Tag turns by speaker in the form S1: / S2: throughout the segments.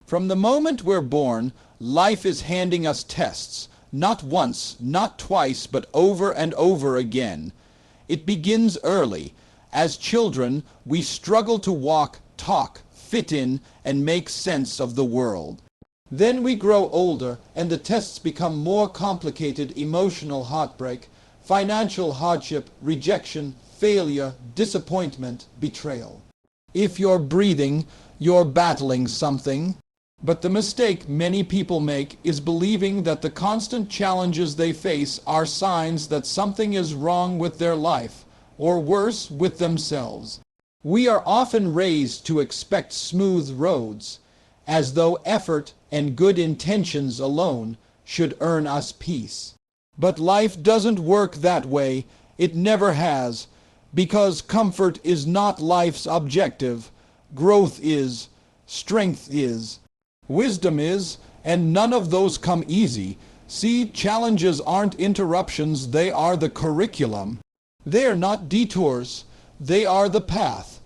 S1: From the moment we're born, life is handing us tests, not once, not twice, but over and over again. It begins early. As children, we struggle to walk, talk, fit in, and make sense of the world. Then we grow older, and the tests become more complicated: emotional heartbreak, financial hardship, rejection, failure, disappointment, betrayal. If you're breathing, you're battling something. But the mistake many people make is believing that the constant challenges they face are signs that something is wrong with their life, or worse, with themselves. We are often raised to expect smooth roads, as though effort and good intentions alone should earn us peace. But life doesn't work that way. It never has, because comfort is not life's objective. Growth is, strength is, wisdom is, and none of those come easy. See, challenges aren't interruptions, they are the curriculum. They're not detours, they are the path.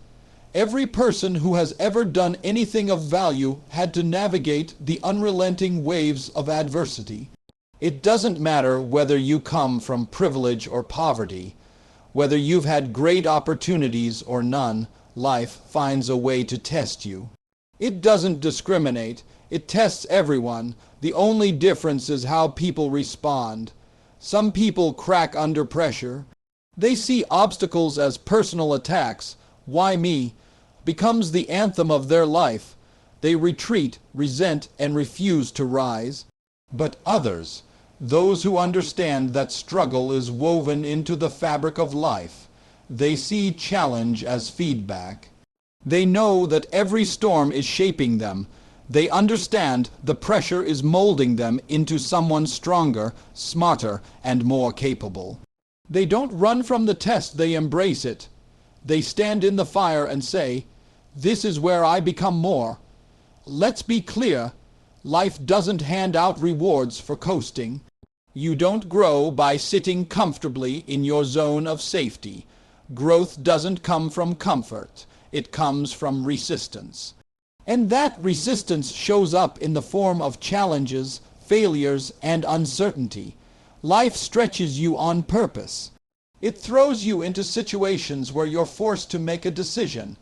S1: Every person who has ever done anything of value had to navigate the unrelenting waves of adversity. It doesn't matter whether you come from privilege or poverty, whether you've had great opportunities or none, life finds a way to test you. It doesn't discriminate. It tests everyone. The only difference is how people respond. Some people crack under pressure. They see obstacles as personal attacks. Why me? Becomes the anthem of their life. They retreat, resent, and refuse to rise. But others, those who understand that struggle is woven into the fabric of life, they see challenge as feedback. They know that every storm is shaping them. They understand the pressure is molding them into someone stronger, smarter, and more capable. They don't run from the test, they embrace it. They stand in the fire and say, "This is where I become more." Let's be clear, life doesn't hand out rewards for coasting. You don't grow by sitting comfortably in your zone of safety. Growth doesn't come from comfort. It comes from resistance. And that resistance shows up in the form of challenges, failures, and uncertainty. Life stretches you on purpose. It throws you into situations where you're forced to make a decision,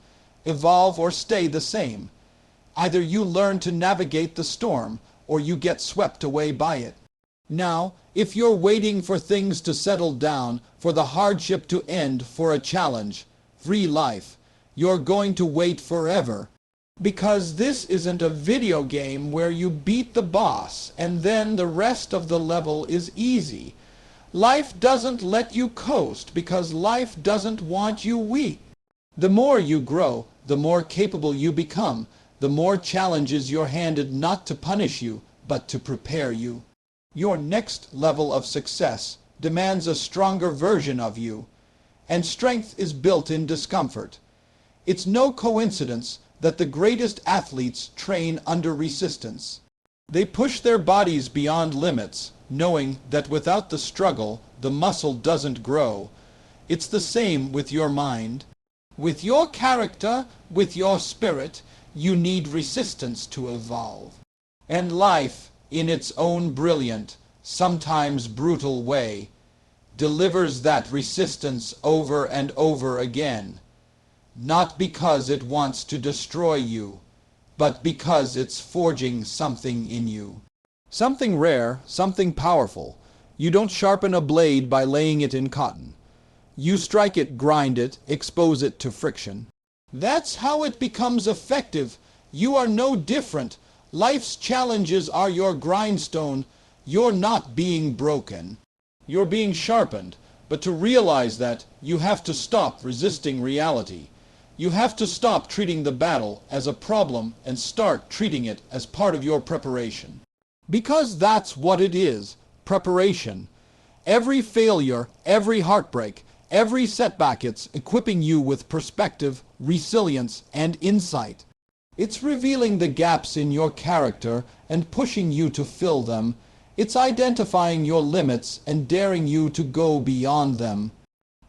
S1: evolve or stay the same. Either you learn to navigate the storm, or you get swept away by it. Now, if you're waiting for things to settle down, for the hardship to end, for a challenge, free life, you're going to wait forever. Because this isn't a video game where you beat the boss and then the rest of the level is easy. Life doesn't let you coast because life doesn't want you weak. The more you grow, the more capable you become, the more challenges you're handed, not to punish you, but to prepare you. Your next level of success demands a stronger version of you, and strength is built in discomfort. It's no coincidence that the greatest athletes train under resistance. They push their bodies beyond limits, knowing that without the struggle, the muscle doesn't grow. It's the same with your mind. With your character, with your spirit, you need resistance to evolve. And life, in its own brilliant, sometimes brutal way, delivers that resistance over and over again. Not because it wants to destroy you, but because it's forging something in you. Something rare, something powerful. You don't sharpen a blade by laying it in cotton. You strike it, grind it, expose it to friction. That's how it becomes effective. You are no different. Life's challenges are your grindstone. You're not being broken. You're being sharpened. But to realize that, you have to stop resisting reality. You have to stop treating the battle as a problem and start treating it as part of your preparation. Because that's what it is, preparation. Every failure, every heartbreak, every setback, it's equipping you with perspective, resilience, and insight. It's revealing the gaps in your character and pushing you to fill them. It's identifying your limits and daring you to go beyond them.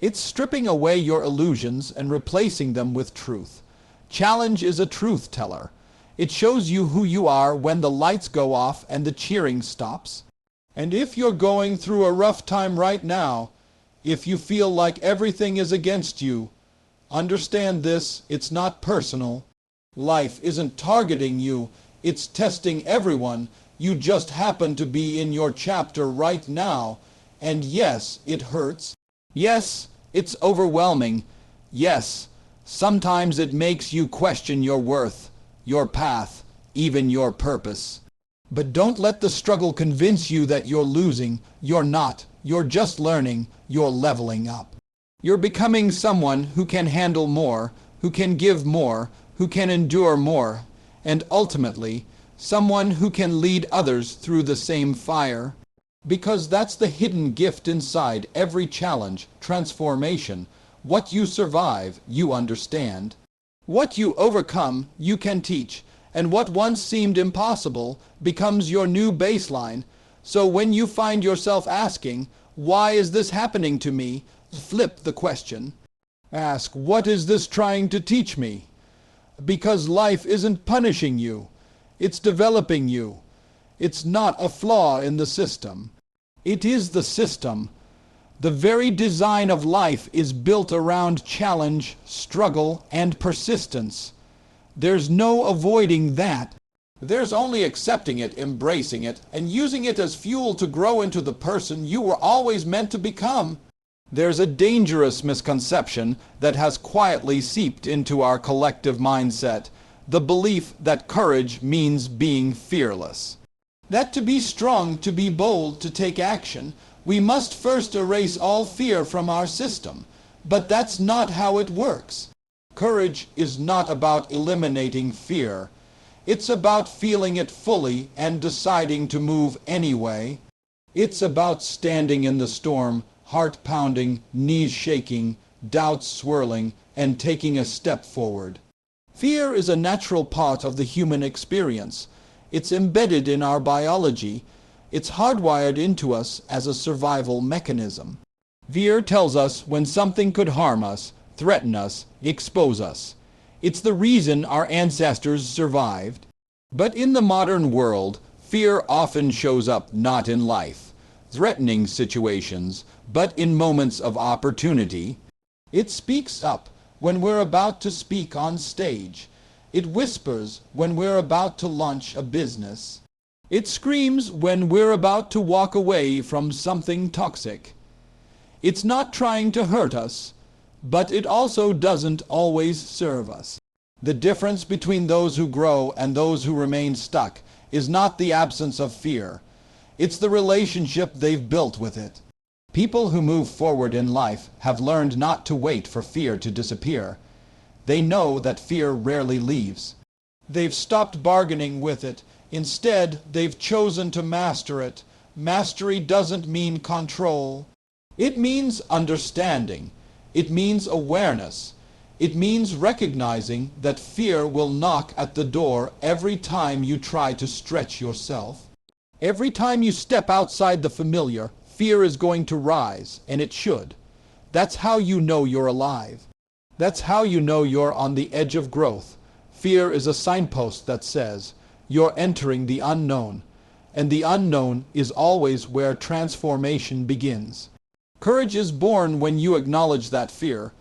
S1: It's stripping away your illusions and replacing them with truth. Challenge is a truth teller. It shows you who you are when the lights go off and the cheering stops. And if you're going through a rough time right now, if you feel like everything is against you, understand this, it's not personal. Life isn't targeting you, it's testing everyone. You just happen to be in your chapter right now. And yes, it hurts. Yes, it's overwhelming. Yes, sometimes it makes you question your worth, your path, even your purpose. But don't let the struggle convince you that you're losing. You're not. You're just learning. You're leveling up. You're becoming someone who can handle more, who can give more, who can endure more, and ultimately, someone who can lead others through the same fire. Because that's the hidden gift inside every challenge, transformation. What you survive, you understand. What you overcome, you can teach. And what once seemed impossible becomes your new baseline. So when you find yourself asking, why is this happening to me? Flip the question. Ask, what is this trying to teach me? Because life isn't punishing you. It's developing you. It's not a flaw in the system. It is the system. The very design of life is built around challenge, struggle, and persistence. There's no avoiding that. There's only accepting it, embracing it, and using it as fuel to grow into the person you were always meant to become. There's a dangerous misconception that has quietly seeped into our collective mindset, the belief that courage means being fearless. That to be strong, to be bold, to take action, we must first erase all fear from our system. But that's not how it works. Courage is not about eliminating fear. It's about feeling it fully and deciding to move anyway. It's about standing in the storm, heart pounding, knees shaking, doubts swirling, and taking a step forward. Fear is a natural part of the human experience. It's embedded in our biology. It's hardwired into us as a survival mechanism. Fear tells us when something could harm us, threaten us, expose us. It's the reason our ancestors survived. But in the modern world, fear often shows up not in life-threatening situations, but in moments of opportunity. It speaks up when we're about to speak on stage. It whispers when we're about to launch a business. It screams when we're about to walk away from something toxic. It's not trying to hurt us, but it also doesn't always serve us. The difference between those who grow and those who remain stuck is not the absence of fear. It's the relationship they've built with it. People who move forward in life have learned not to wait for fear to disappear. They know that fear rarely leaves. They've stopped bargaining with it. Instead, they've chosen to master it. Mastery doesn't mean control. It means understanding. It means awareness. It means recognizing that fear will knock at the door every time you try to stretch yourself. Every time you step outside the familiar, fear is going to rise, and it should. That's how you know you're alive. That's how you know you're on the edge of growth. Fear is a signpost that says, you're entering the unknown, and the unknown is always where transformation begins. Courage is born when you acknowledge that fear.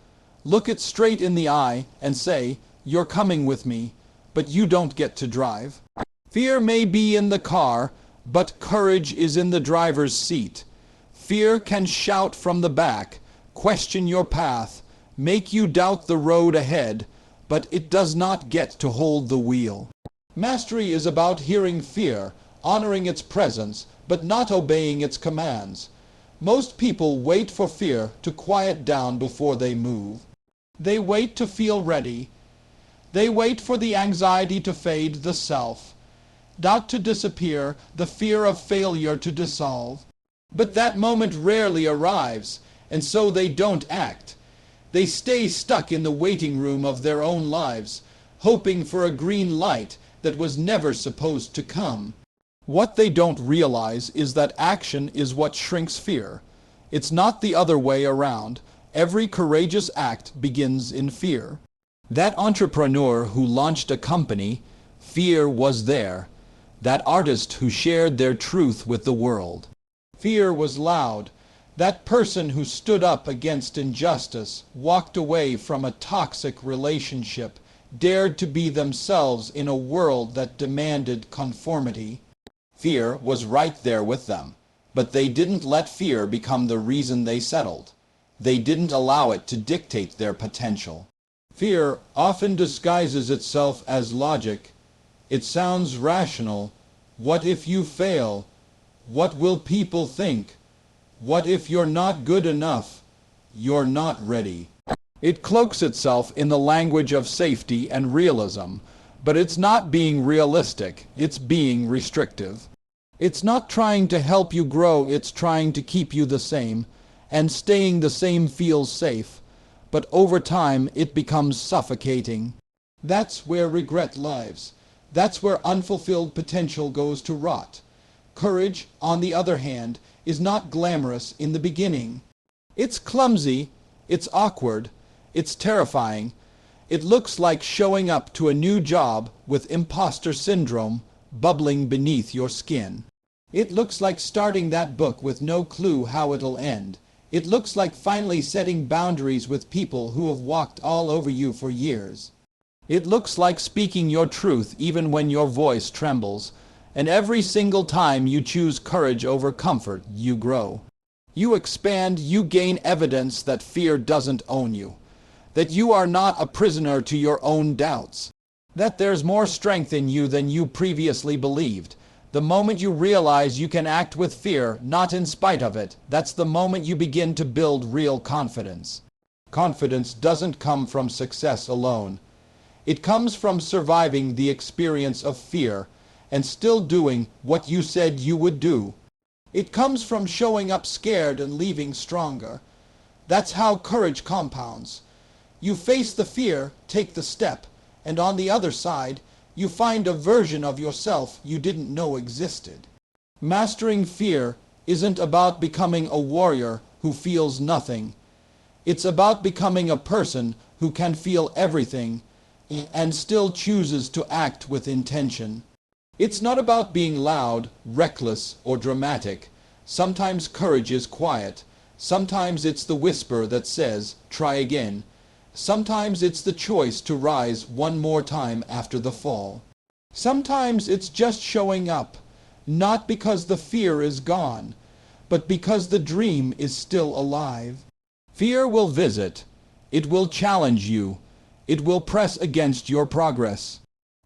S1: Look it straight in the eye and say, you're coming with me, but you don't get to drive. Fear may be in the car, but courage is in the driver's seat. Fear can shout from the back, question your path, make you doubt the road ahead, but it does not get to hold the wheel. Mastery is about hearing fear, honoring its presence, but not obeying its commands. Most people wait for fear to quiet down before they move. They wait to feel ready. They wait for the anxiety to fade, the self, doubt to disappear, the fear of failure to dissolve. But that moment rarely arrives, and so they don't act. They stay stuck in the waiting room of their own lives, hoping for a green light that was never supposed to come. What they don't realize is that action is what shrinks fear. It's not the other way around. Every courageous act begins in fear. That entrepreneur who launched a company Fear was there, that artist who shared their truth with the world. Fear was loud, that person who stood up against injustice, walked away from a toxic relationship, dared to be themselves in a world that demanded conformity. Fear was right there with them, but they didn't let fear become the reason they settled. They didn't allow it to dictate their potential. Fear often disguises itself as logic. It sounds rational. What if you fail? What will people think? What if you're not good enough? You're not ready. It cloaks itself in the language of safety and realism, but it's not being realistic, it's being restrictive. It's not trying to help you grow, it's trying to keep you the same, and staying the same feels safe, but over time it becomes suffocating. That's where regret lives. That's where unfulfilled potential goes to rot. Courage, on the other hand, is not glamorous in the beginning. It's clumsy, it's awkward, it's terrifying. It looks like showing up to a new job with imposter syndrome bubbling beneath your skin. It looks like starting that book with no clue how it'll end. It looks like finally setting boundaries with people who have walked all over you for years. It looks like speaking your truth even when your voice trembles, and every single time you choose courage over comfort, you grow. You expand, you gain evidence that fear doesn't own you, that you are not a prisoner to your own doubts, that there's more strength in you than you previously believed. The moment you realize you can act with fear, not in spite of it, that's the moment you begin to build real confidence. Confidence doesn't come from success alone. It comes from surviving the experience of fear and still doing what you said you would do. It comes from showing up scared and leaving stronger. That's how courage compounds. You face the fear, take the step, and on the other side, you find a version of yourself you didn't know existed. Mastering fear isn't about becoming a warrior who feels nothing. It's about becoming a person who can feel everything and still chooses to act with intention. It's not about being loud, reckless, or dramatic. Sometimes courage is quiet. Sometimes it's the whisper that says, "Try again." Sometimes it's the choice to rise one more time after the fall. Sometimes it's just showing up, not because the fear is gone, but because the dream is still alive. Fear will visit. It will challenge you. It will press against your progress.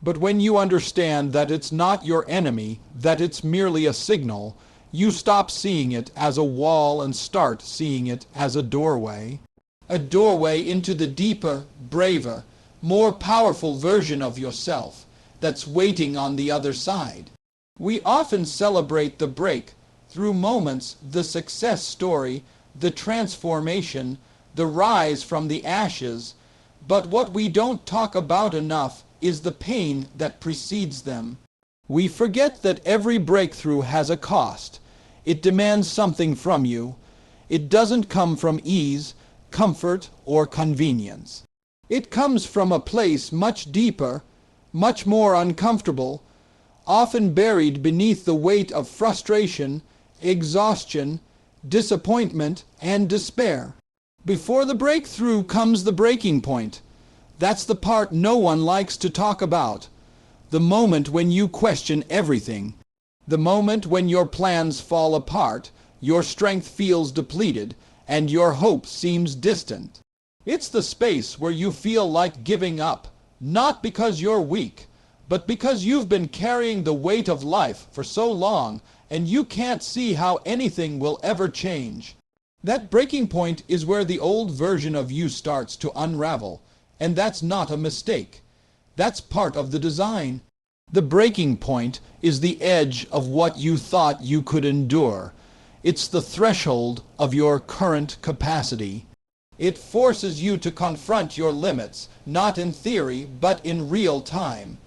S1: But when you understand that it's not your enemy, that it's merely a signal, you stop seeing it as a wall and start seeing it as a doorway. A doorway into the deeper, braver, more powerful version of yourself that's waiting on the other side. We often celebrate the break through moments, the success story, the transformation, the rise from the ashes, but what we don't talk about enough is the pain that precedes them. We forget that every breakthrough has a cost. It demands something from you. It doesn't come from ease, comfort, or convenience. It comes from a place much deeper, much more uncomfortable, often buried beneath the weight of frustration, exhaustion, disappointment, and despair. Before the breakthrough comes the breaking point. That's the part no one likes to talk about. The moment when you question everything. The moment when your plans fall apart, your strength feels depleted, and your hope seems distant. It's the space where you feel like giving up, not because you're weak, but because you've been carrying the weight of life for so long, and you can't see how anything will ever change. That breaking point is where the old version of you starts to unravel. And that's not a mistake. That's part of the design. The breaking point is the edge of what you thought you could endure. It's the threshold of your current capacity. It forces you to confront your limits, not in theory, but in real time.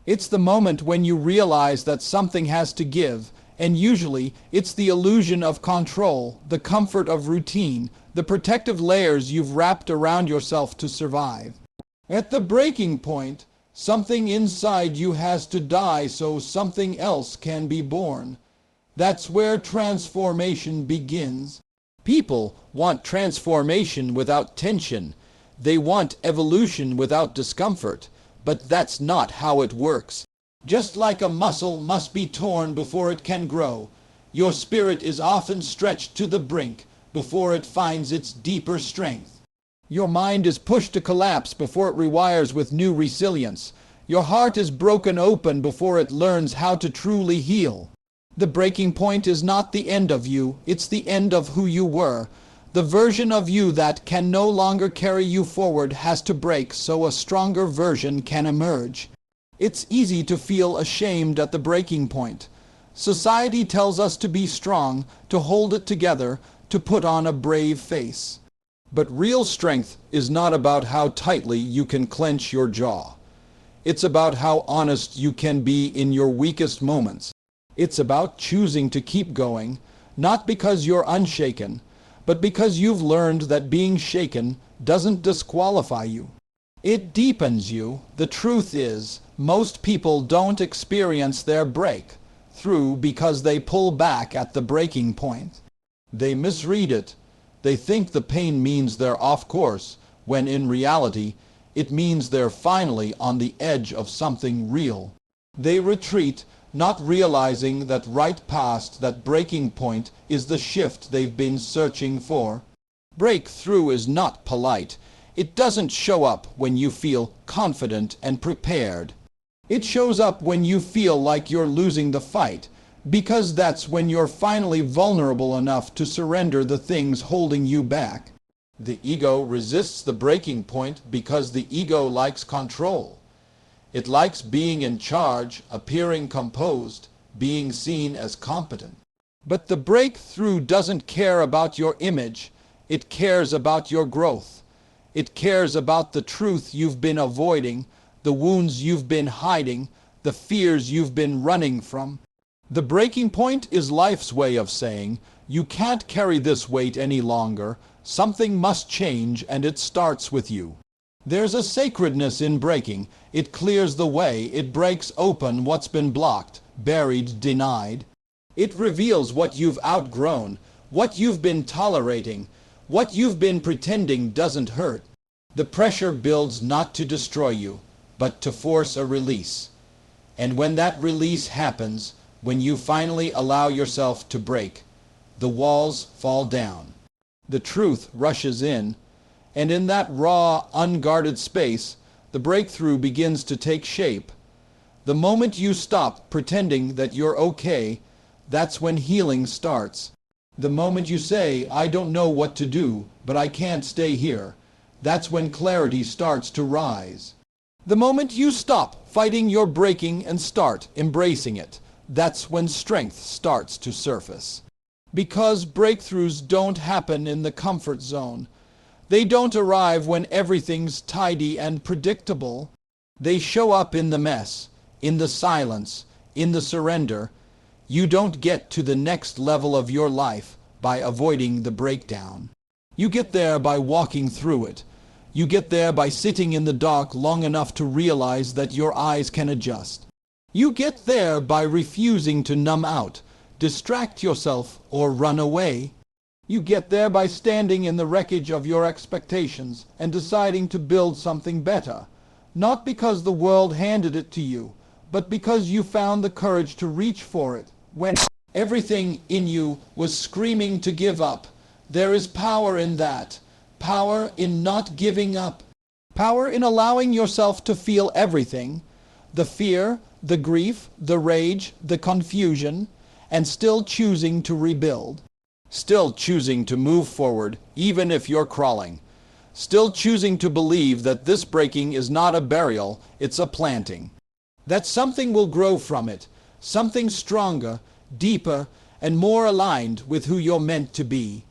S1: It's the moment when you realize that something has to give, and usually it's the illusion of control, the comfort of routine, the protective layers you've wrapped around yourself to survive. At the breaking point, Something inside you has to die so something else can be born. That's where transformation begins. People want transformation without tension. They want evolution without discomfort. But that's not how it works. Just like a muscle must be torn before it can grow, your spirit is often stretched to the brink before it finds its deeper strength. Your mind is pushed to collapse before it rewires with new resilience. Your heart is broken open before it learns how to truly heal. The breaking point is not the end of you, it's the end of who you were. The version of you that can no longer carry you forward has to break so a stronger version can emerge. It's easy to feel ashamed at the breaking point. Society tells us to be strong, to hold it together, to put on a brave face. But real strength is not about how tightly you can clench your jaw. It's about how honest you can be in your weakest moments. It's about choosing to keep going, not because you're unshaken, but because you've learned that being shaken doesn't disqualify you. It deepens you. The truth is, most people don't experience their breakthrough because they pull back at the breaking point. They misread it. They think the pain means they're off course, when in reality, it means they're finally on the edge of something real. They retreat, not realizing that right past that breaking point is the shift they've been searching for. Breakthrough is not polite. It doesn't show up when you feel confident and prepared. It shows up when you feel like you're losing the fight, because that's when you're finally vulnerable enough to surrender the things holding you back. The ego resists the breaking point because the ego likes control. It likes being in charge, appearing composed, being seen as competent. But the breakthrough doesn't care about your image. It cares about your growth. It cares about the truth you've been avoiding, the wounds you've been hiding, the fears you've been running from. The breaking point is life's way of saying, you can't carry this weight any longer. Something must change, and it starts with you. There's a sacredness in breaking. It clears the way. It breaks open what's been blocked, buried, denied. It reveals what you've outgrown, what you've been tolerating, what you've been pretending doesn't hurt. The pressure builds not to destroy you, but to force a release. And when that release happens, when you finally allow yourself to break, the walls fall down. The truth rushes in, and in that raw, unguarded space, the breakthrough begins to take shape. The moment you stop pretending that you're okay, that's when healing starts. The moment you say, I don't know what to do, but I can't stay here, that's when clarity starts to rise. The moment you stop fighting your breaking and start embracing it, that's when strength starts to surface. Because breakthroughs don't happen in the comfort zone. They don't arrive when everything's tidy and predictable. They show up in the mess, in the silence, in the surrender. You don't get to the next level of your life by avoiding the breakdown. You get there by walking through it. You get there by sitting in the dark long enough to realize that your eyes can adjust. You get there by refusing to numb out, distract yourself, or run away. You get there by standing in the wreckage of your expectations and deciding to build something better, not because the world handed it to you, but because you found the courage to reach for it when everything in you was screaming to give up. There is power in that, power in not giving up, power in allowing yourself to feel everything, the fear, the grief, the rage, the confusion, and still choosing to rebuild. Still choosing to move forward, even if you're crawling. Still choosing to believe that this breaking is not a burial, it's a planting. That something will grow from it, something stronger, deeper, and more aligned with who you're meant to be.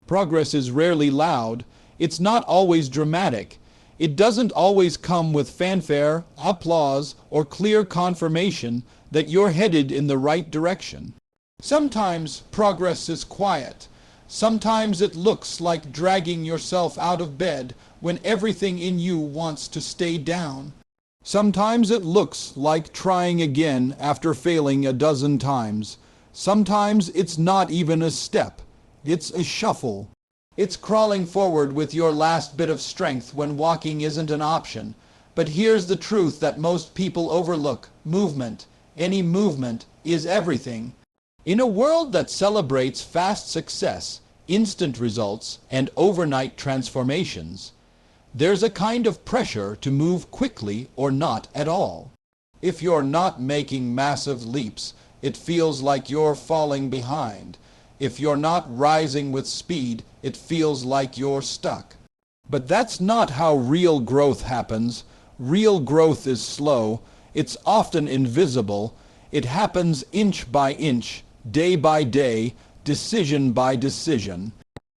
S1: Progress is rarely loud. It's not always dramatic. It doesn't always come with fanfare, applause, or clear confirmation that you're headed in the right direction. Sometimes progress is quiet. Sometimes it looks like dragging yourself out of bed when everything in you wants to stay down. Sometimes it looks like trying again after failing a dozen times. Sometimes it's not even a step. It's a shuffle. It's crawling forward with your last bit of strength when walking isn't an option. But here's the truth that most people overlook. Movement, any movement, is everything. In a world that celebrates fast success, instant results, and overnight transformations, there's a kind of pressure to move quickly or not at all. If you're not making massive leaps, it feels like you're falling behind. If you're not rising with speed, it feels like you're stuck. But that's not how real growth happens. Real growth is slow. It's often invisible. It happens inch by inch, day by day, decision by decision.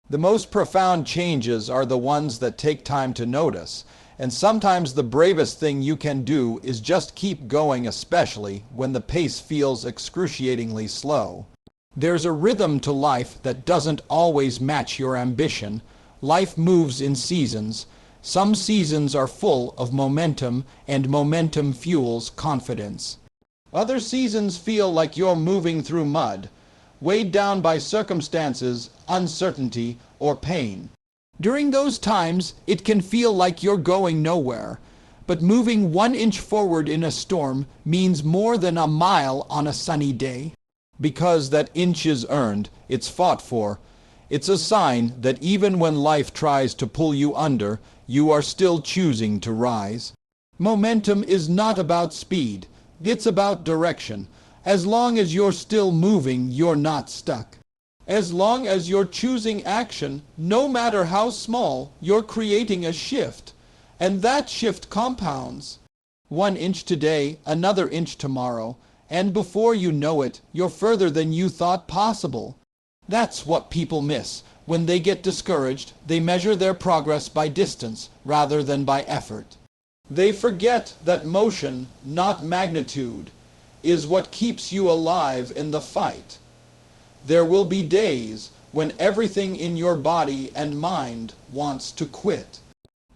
S1: The most profound changes are the ones that take time to notice. And sometimes the bravest thing you can do is just keep going, especially when the pace feels excruciatingly slow. There's a rhythm to life that doesn't always match your ambition. Life moves in seasons. Some seasons are full of momentum, and momentum fuels confidence. Other seasons feel like you're moving through mud, weighed down by circumstances, uncertainty, or pain. During those times, it can feel like you're going nowhere. But moving 1 inch forward in a storm means more than a mile on a sunny day. Because that inch is earned, it's fought for. It's a sign that even when life tries to pull you under, you are still choosing to rise. Momentum is not about speed. It's about direction. As long as you're still moving, you're not stuck. As long as you're choosing action, no matter how small, you're creating a shift. And that shift compounds. 1 inch today, another inch tomorrow. And before you know it, you're further than you thought possible. That's what people miss. When they get discouraged, they measure their progress by distance rather than by effort. They forget that motion, not magnitude, is what keeps you alive in the fight. There will be days when everything in your body and mind wants to quit.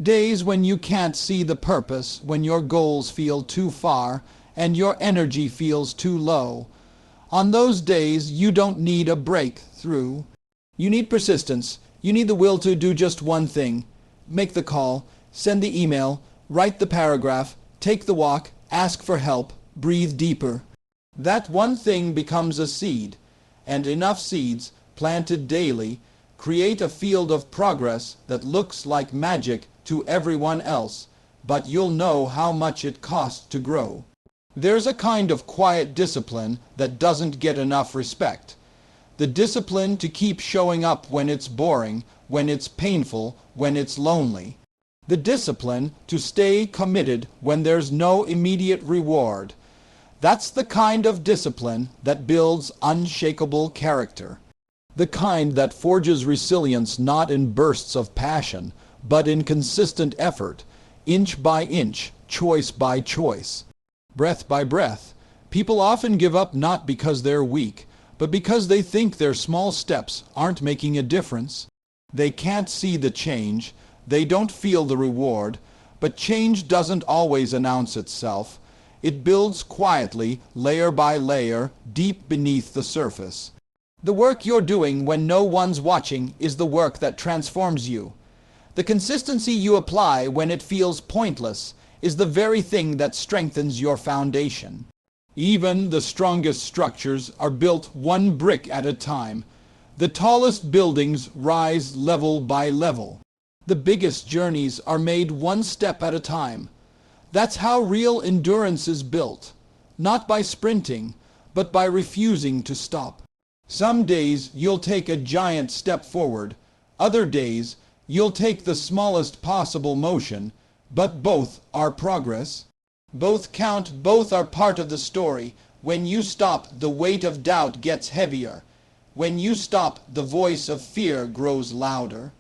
S1: Days when you can't see the purpose, when your goals feel too far and your energy feels too low. On those days, you don't need a breakthrough. You need persistence. You need the will to do just one thing. Make the call, send the email, write the paragraph, take the walk, ask for help, breathe deeper. That one thing becomes a seed, and enough seeds, planted daily, create a field of progress that looks like magic to everyone else, but you'll know how much it costs to grow. There's a kind of quiet discipline that doesn't get enough respect. The discipline to keep showing up when it's boring, when it's painful, when it's lonely. The discipline to stay committed when there's no immediate reward. That's the kind of discipline that builds unshakable character. The kind that forges resilience not in bursts of passion, but in consistent effort, inch by inch, choice by choice, breath by breath. People often give up not because they're weak, but because they think their small steps aren't making a difference. They can't see the change, they don't feel the reward, but change doesn't always announce itself. It builds quietly, layer by layer, deep beneath the surface. The work you're doing when no one's watching is the work that transforms you. The consistency you apply when it feels pointless is the very thing that strengthens your foundation. Even the strongest structures are built one brick at a time. The tallest buildings rise level by level. The biggest journeys are made one step at a time. That's how real endurance is built, not by sprinting, but by refusing to stop. Some days you'll take a giant step forward. Other days you'll take the smallest possible motion, but both are progress. Both count, both are part of the story. When you stop, the weight of doubt gets heavier. When you stop, the voice of fear grows louder.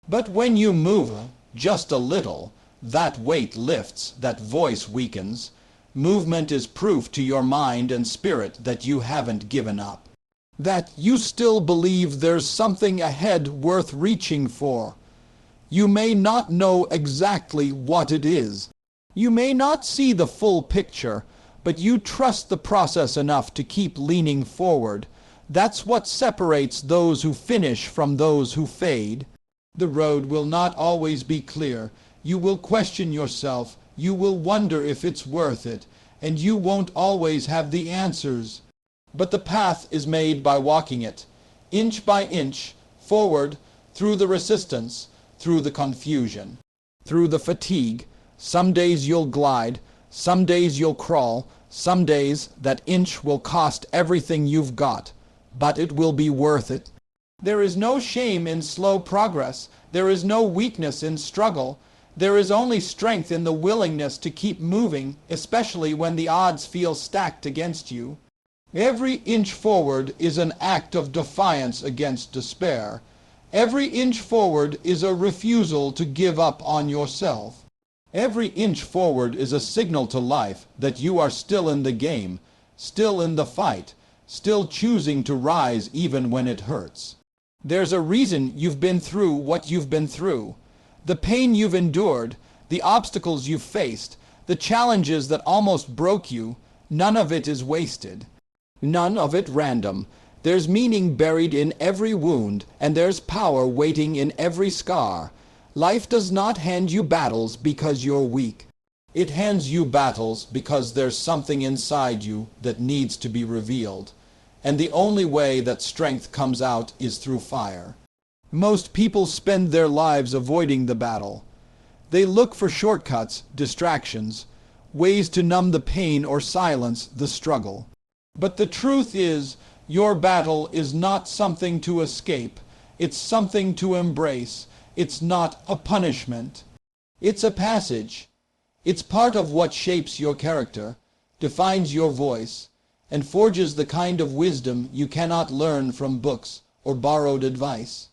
S1: But when you move just a little, that weight lifts, that voice weakens. Movement is proof to your mind and spirit that you haven't given up, that you still believe there's something ahead worth reaching for. You may not know exactly what it is, You may not see the full picture, but you trust the process enough to keep leaning forward. That's what separates those who finish from those who fade. The road will not always be clear. You will question yourself. You will wonder if it's worth it, and you won't always have the answers. But the path is made by walking it, inch by inch, forward, through the resistance, through the confusion, through the fatigue. Some days you'll glide, some days you'll crawl, some days that inch will cost everything you've got, but it will be worth it. There is no shame in slow progress. There is no weakness in struggle. There is only strength in the willingness to keep moving, especially when the odds feel stacked against you. Every inch forward is an act of defiance against despair. Every inch forward is a refusal to give up on yourself. Every inch forward is a signal to life that you are still in the game, still in the fight, still choosing to rise even when it hurts. There's a reason you've been through what you've been through. The pain you've endured, the obstacles you've faced, the challenges that almost broke you, none of it is wasted. None of it random. There's meaning buried in every wound, and there's power waiting in every scar. Life does not hand you battles because you're weak. It hands you battles because there's something inside you that needs to be revealed. And the only way that strength comes out is through fire. Most people spend their lives avoiding the battle. They look for shortcuts, distractions, ways to numb the pain or silence the struggle. But the truth is, your battle is not something to escape. It's something to embrace. It's not a punishment. It's a passage. It's part of what shapes your character, defines your voice, and forges the kind of wisdom you cannot learn from books or borrowed advice.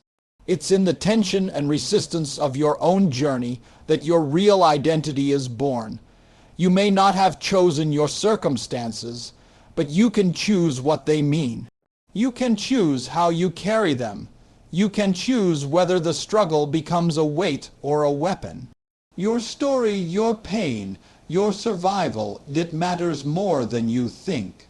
S1: It's in the tension and resistance of your own journey that your real identity is born. You may not have chosen your circumstances, but you can choose what they mean. You can choose how you carry them. You can choose whether the struggle becomes a weight or a weapon. Your story, your pain, your survival, it matters more than you think.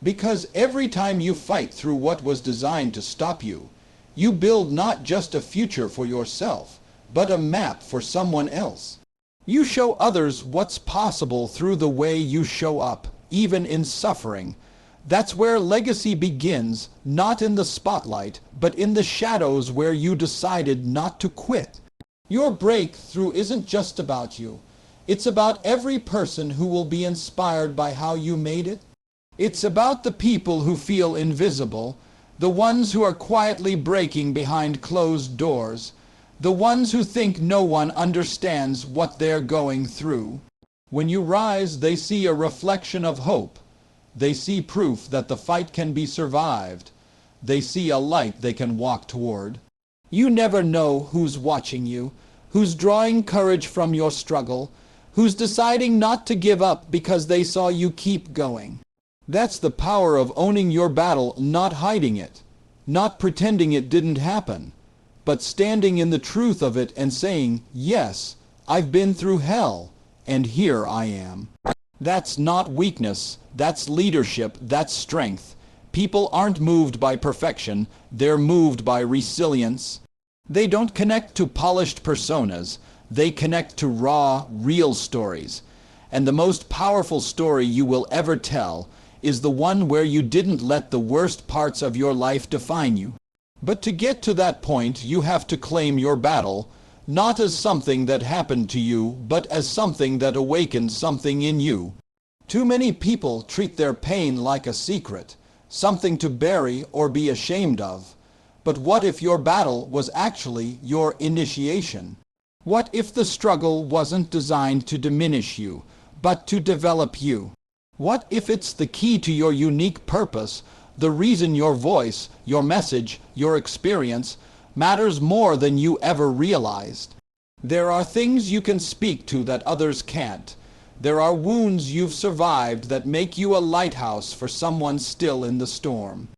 S1: Because every time you fight through what was designed to stop you, you build not just a future for yourself, but a map for someone else. You show others what's possible through the way you show up, even in suffering. That's where legacy begins, not in the spotlight, but in the shadows where you decided not to quit. Your breakthrough isn't just about you. It's about every person who will be inspired by how you made it. It's about the people who feel invisible, the ones who are quietly breaking behind closed doors, the ones who think no one understands what they're going through. When you rise, they see a reflection of hope. They see proof that the fight can be survived. They see a light they can walk toward. You never know who's watching you, who's drawing courage from your struggle, who's deciding not to give up because they saw you keep going. That's the power of owning your battle, not hiding it, not pretending it didn't happen, but standing in the truth of it and saying, yes, I've been through hell, and here I am. That's not weakness, that's leadership, that's strength. People aren't moved by perfection, they're moved by resilience. They don't connect to polished personas, they connect to raw, real stories. And the most powerful story you will ever tell is the one where you didn't let the worst parts of your life define you. But to get to that point, you have to claim your battle, not as something that happened to you, but as something that awakened something in you. Too many people treat their pain like a secret, something to bury or be ashamed of. But what if your battle was actually your initiation? What if the struggle wasn't designed to diminish you, but to develop you? What if it's the key to your unique purpose, the reason your voice, your message, your experience matters more than you ever realized? There are things you can speak to that others can't. There are wounds you've survived that make you a lighthouse for someone still in the storm.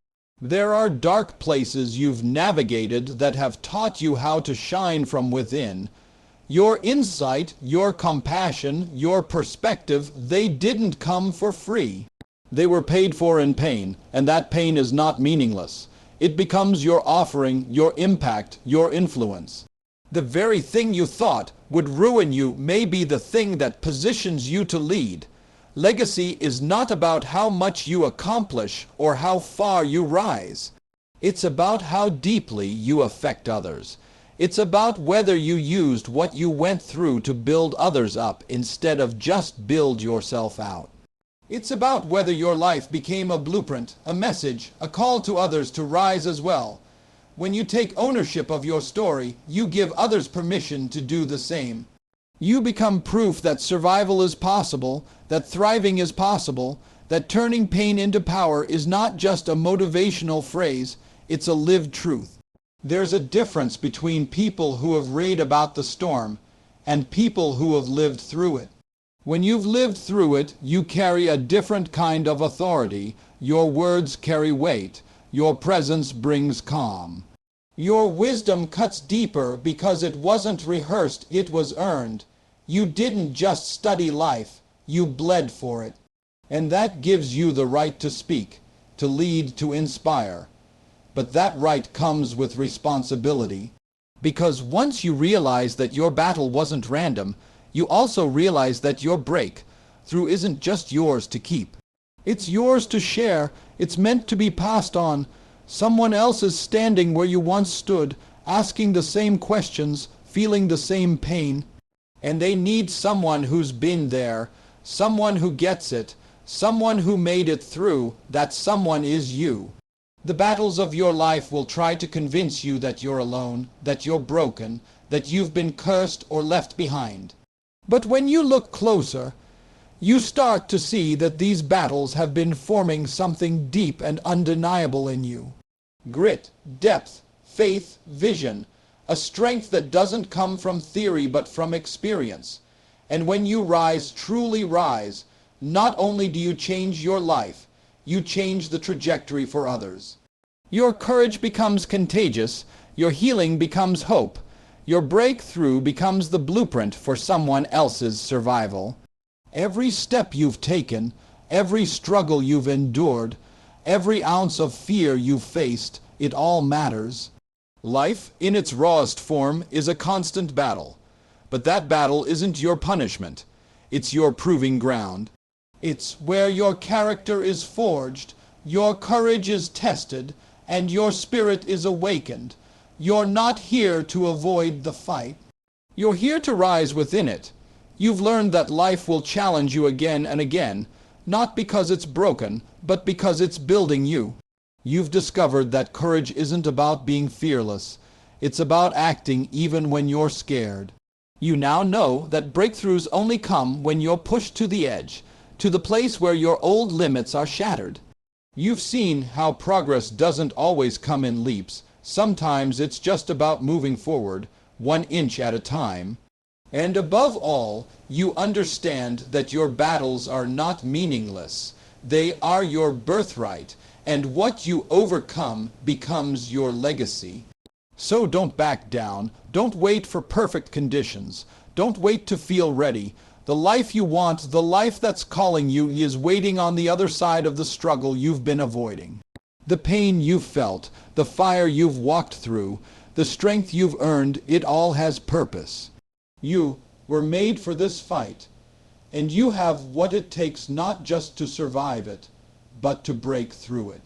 S1: There are dark places you've navigated that have taught you how to shine from within. Your insight, your compassion, your perspective, they didn't come for free. They were paid for in pain, and that pain is not meaningless. It becomes your offering, your impact, your influence. The very thing you thought would ruin you may be the thing that positions you to lead. Legacy is not about how much you accomplish or how far you rise. It's about how deeply you affect others. It's about whether you used what you went through to build others up instead of just build yourself out. It's about whether your life became a blueprint, a message, a call to others to rise as well. When you take ownership of your story, you give others permission to do the same. You become proof that survival is possible, that thriving is possible, that turning pain into power is not just a motivational phrase, it's a lived truth. There's a difference between people who have read about the storm and people who have lived through it. When you've lived through it, you carry a different kind of authority. Your words carry weight. Your presence brings calm. Your wisdom cuts deeper because it wasn't rehearsed, it was earned. You didn't just study life, you bled for it. And that gives you the right to speak, to lead, to inspire. But that right comes with responsibility. Because once you realize that your battle wasn't random, you also realize that your breakthrough isn't just yours to keep. It's yours to share. It's meant to be passed on. Someone else is standing where you once stood, asking the same questions, feeling the same pain. And they need someone who's been there, someone who gets it, someone who made it through. That someone is you. The battles of your life will try to convince you that you're alone, that you're broken, that you've been cursed or left behind. But when you look closer, you start to see that these battles have been forming something deep and undeniable in you. Grit, depth, faith, vision, a strength that doesn't come from theory but from experience. And when you rise, truly rise, not only do you change your life, you change the trajectory for others. Your courage becomes contagious, your healing becomes hope, your breakthrough becomes the blueprint for someone else's survival. Every step you've taken, every struggle you've endured, every ounce of fear you've faced, it all matters. Life, in its rawest form, is a constant battle. But that battle isn't your punishment. It's your proving ground. It's where your character is forged, your courage is tested, and your spirit is awakened. You're not here to avoid the fight. You're here to rise within it. You've learned that life will challenge you again and again, not because it's broken, but because it's building you. You've discovered that courage isn't about being fearless. It's about acting even when you're scared. You now know that breakthroughs only come when you're pushed to the edge, to the place where your old limits are shattered. You've seen how progress doesn't always come in leaps. Sometimes it's just about moving forward, 1 inch at a time. And above all, you understand that your battles are not meaningless. They are your birthright, and what you overcome becomes your legacy. So don't back down. Don't wait for perfect conditions. Don't wait to feel ready. The life you want, the life that's calling you, is waiting on the other side of the struggle you've been avoiding. The pain you've felt, the fire you've walked through, the strength you've earned, it all has purpose. You were made for this fight, and you have what it takes not just to survive it, but to break through it.